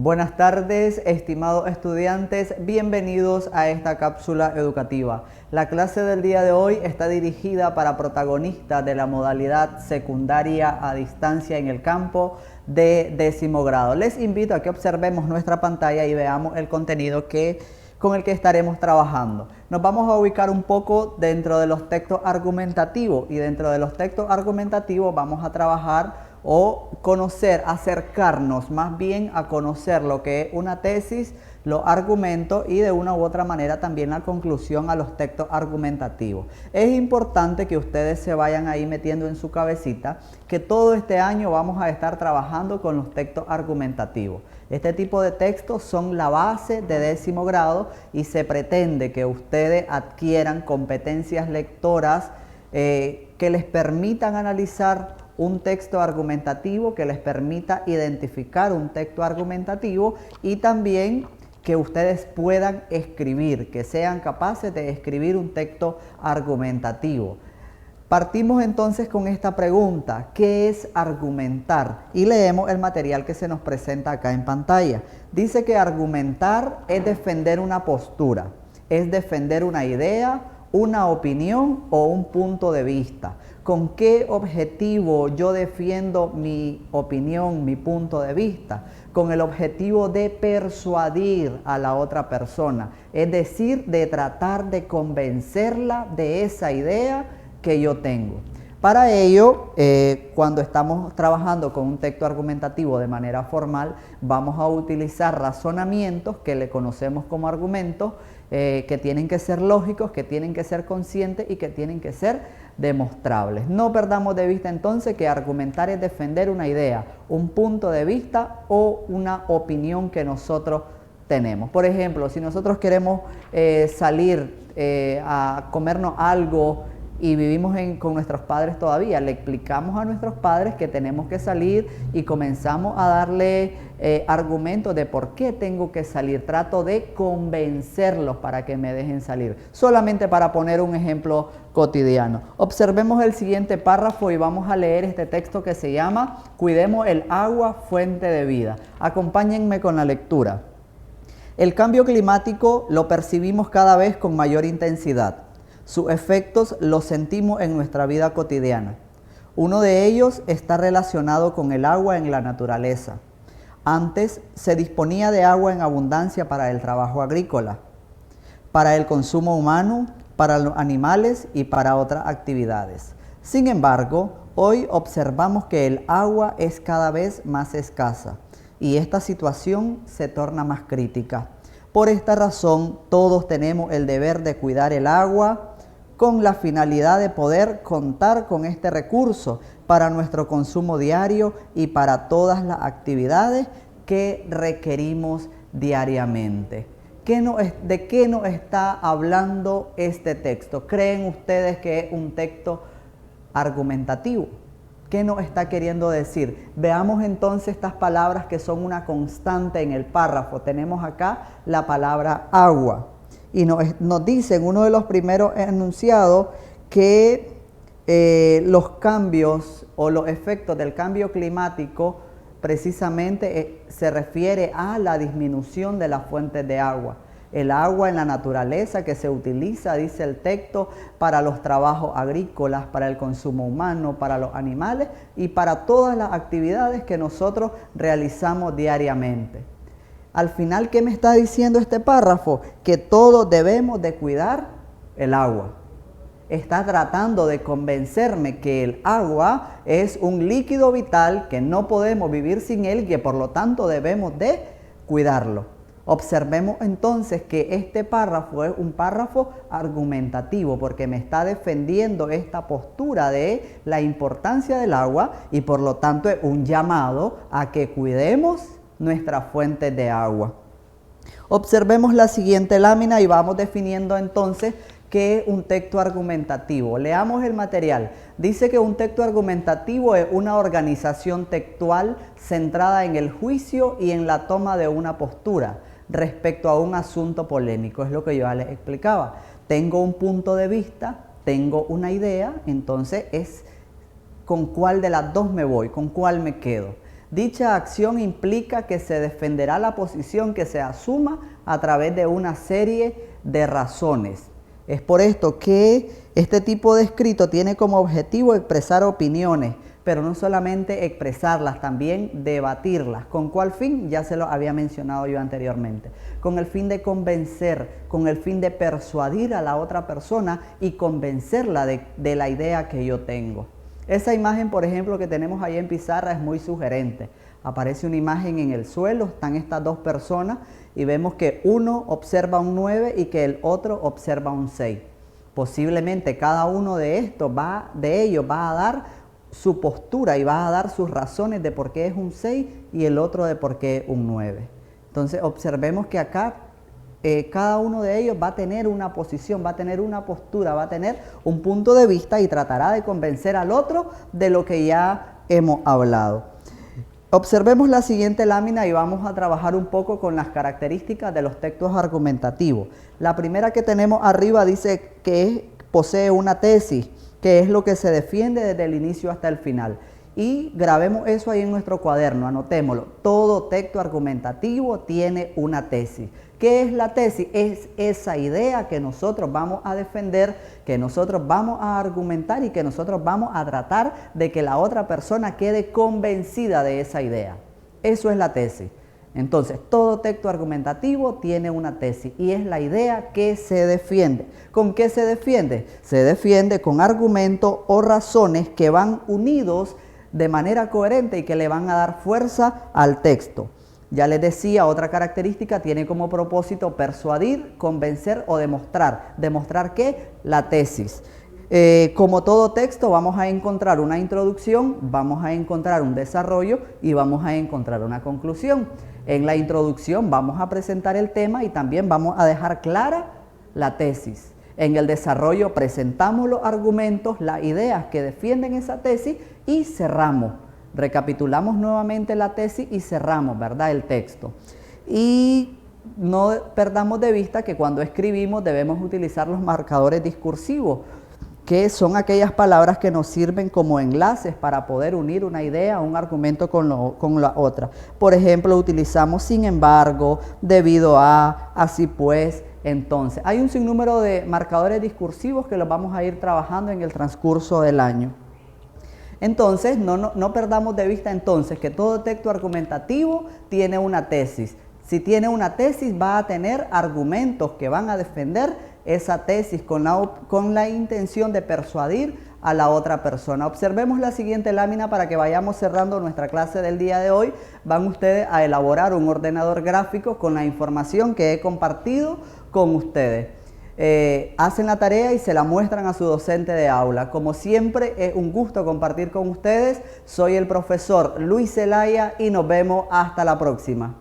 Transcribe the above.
Buenas tardes, estimados estudiantes, bienvenidos a esta cápsula educativa. La clase del día de hoy está dirigida para protagonistas de la modalidad secundaria a distancia en el campo de 10º grado. Les invito a que observemos nuestra pantalla y veamos el contenido con el que estaremos trabajando. Nos vamos a ubicar un poco dentro de los textos argumentativos y dentro de los textos argumentativos vamos a trabajar o conocer, acercarnos más bien a conocer lo que es una tesis, los argumentos y de una u otra manera también la conclusión a los textos argumentativos. Es importante que ustedes se vayan ahí metiendo en su cabecita que todo este año vamos a estar trabajando con los textos argumentativos. Este tipo de textos son la base de 10º grado y se pretende que ustedes adquieran competencias lectoras que les permitan analizar un texto argumentativo, que les permita identificar un texto argumentativo y también que ustedes puedan escribir, que sean capaces de escribir un texto argumentativo. Partimos entonces con esta pregunta: ¿qué es argumentar? Y leemos el material que se nos presenta acá en pantalla. Dice que argumentar es defender una postura, es defender una idea, una opinión o un punto de vista. ¿Con qué objetivo yo defiendo mi opinión, mi punto de vista? Con el objetivo de persuadir a la otra persona, es decir, de tratar de convencerla de esa idea que yo tengo. Para ello, cuando estamos trabajando con un texto argumentativo de manera formal, vamos a utilizar razonamientos que le conocemos como argumentos, que tienen que ser lógicos, que tienen que ser conscientes y que tienen que ser demostrables. No perdamos de vista entonces que argumentar es defender una idea, un punto de vista o una opinión que nosotros tenemos. Por ejemplo, si nosotros queremos salir a comernos algo y vivimos con nuestros padres todavía, le explicamos a nuestros padres que tenemos que salir y comenzamos a darle argumentos de por qué tengo que salir. Trato de convencerlos para que me dejen salir. Solamente para poner un ejemplo cotidiano. Observemos el siguiente párrafo y vamos a leer este texto que se llama Cuidemos el agua, fuente de vida. Acompáñenme con la lectura. El cambio climático lo percibimos cada vez con mayor intensidad. Sus efectos los sentimos en nuestra vida cotidiana. Uno de ellos está relacionado con el agua en la naturaleza. Antes se disponía de agua en abundancia para el trabajo agrícola, para el consumo humano, para los animales y para otras actividades. Sin embargo, hoy observamos que el agua es cada vez más escasa y esta situación se torna más crítica. Por esta razón, todos tenemos el deber de cuidar el agua con la finalidad de poder contar con este recurso para nuestro consumo diario y para todas las actividades que requerimos diariamente. ¿De qué nos está hablando este texto? ¿Creen ustedes que es un texto argumentativo? ¿Qué nos está queriendo decir? Veamos entonces estas palabras que son una constante en el párrafo. Tenemos acá la palabra agua. Y nos dice en uno de los primeros enunciados que los cambios o los efectos del cambio climático precisamente se refiere a la disminución de las fuentes de agua. El agua en la naturaleza que se utiliza, dice el texto, para los trabajos agrícolas, para el consumo humano, para los animales y para todas las actividades que nosotros realizamos diariamente. Al final, ¿qué me está diciendo este párrafo? Que todos debemos de cuidar el agua. Está tratando de convencerme que el agua es un líquido vital, que no podemos vivir sin él y que por lo tanto debemos de cuidarlo. Observemos entonces que este párrafo es un párrafo argumentativo porque me está defendiendo esta postura de la importancia del agua y por lo tanto es un llamado a que cuidemos nuestras fuentes de agua. Observemos la siguiente lámina y vamos definiendo entonces qué es un texto argumentativo. Leamos el material. Dice que un texto argumentativo es una organización textual centrada en el juicio y en la toma de una postura respecto a un asunto polémico. Es lo que yo ya les explicaba. Tengo un punto de vista, tengo una idea, entonces es con cuál de las dos me voy, con cuál me quedo. Dicha acción implica que se defenderá la posición que se asuma a través de una serie de razones. Es por esto que este tipo de escrito tiene como objetivo expresar opiniones, pero no solamente expresarlas, también debatirlas. ¿Con cuál fin? Ya se lo había mencionado yo anteriormente. Con el fin de convencer, con el fin de persuadir a la otra persona y convencerla de la idea que yo tengo. Esa imagen, por ejemplo, que tenemos ahí en pizarra es muy sugerente. Aparece una imagen en el suelo, están estas dos personas y vemos que uno observa un 9 y que el otro observa un 6. Posiblemente cada uno de ellos va a dar su postura y va a dar sus razones de por qué es un 6 y el otro de por qué es un 9. Entonces observemos que acá cada uno de ellos va a tener una posición, va a tener una postura, va a tener un punto de vista y tratará de convencer al otro de lo que ya hemos hablado. Observemos la siguiente lámina y vamos a trabajar un poco con las características de los textos argumentativos. La primera que tenemos arriba dice que posee una tesis, que es lo que se defiende desde el inicio hasta el final. Y grabemos eso ahí en nuestro cuaderno, anotémoslo. Todo texto argumentativo tiene una tesis. ¿Qué es la tesis? Es esa idea que nosotros vamos a defender, que nosotros vamos a argumentar y que nosotros vamos a tratar de que la otra persona quede convencida de esa idea. Eso es la tesis. Entonces, todo texto argumentativo tiene una tesis y es la idea que se defiende. ¿Con qué se defiende? Se defiende con argumentos o razones que van unidos de manera coherente y que le van a dar fuerza al texto. Ya les decía, otra característica tiene como propósito persuadir, convencer o demostrar. ¿Demostrar qué? La tesis. Como todo texto vamos a encontrar una introducción, vamos a encontrar un desarrollo y vamos a encontrar una conclusión. En la introducción vamos a presentar el tema y también vamos a dejar clara la tesis. En el desarrollo presentamos los argumentos, las ideas que defienden esa tesis y cerramos. Recapitulamos nuevamente la tesis y cerramos, ¿verdad?, el texto. Y no perdamos de vista que cuando escribimos debemos utilizar los marcadores discursivos, que son aquellas palabras que nos sirven como enlaces para poder unir una idea, un argumento con la otra. Por ejemplo, utilizamos sin embargo, debido a, así pues, entonces. Hay un sinnúmero de marcadores discursivos que los vamos a ir trabajando en el transcurso del año. Entonces, no perdamos de vista entonces que todo texto argumentativo tiene una tesis. Si tiene una tesis, va a tener argumentos que van a defender esa tesis con la intención de persuadir a la otra persona. Observemos la siguiente lámina para que vayamos cerrando nuestra clase del día de hoy. Van ustedes a elaborar un ordenador gráfico con la información que he compartido con ustedes. Hacen la tarea y se la muestran a su docente de aula. Como siempre, es un gusto compartir con ustedes. Soy el profesor Luis Zelaya y nos vemos hasta la próxima.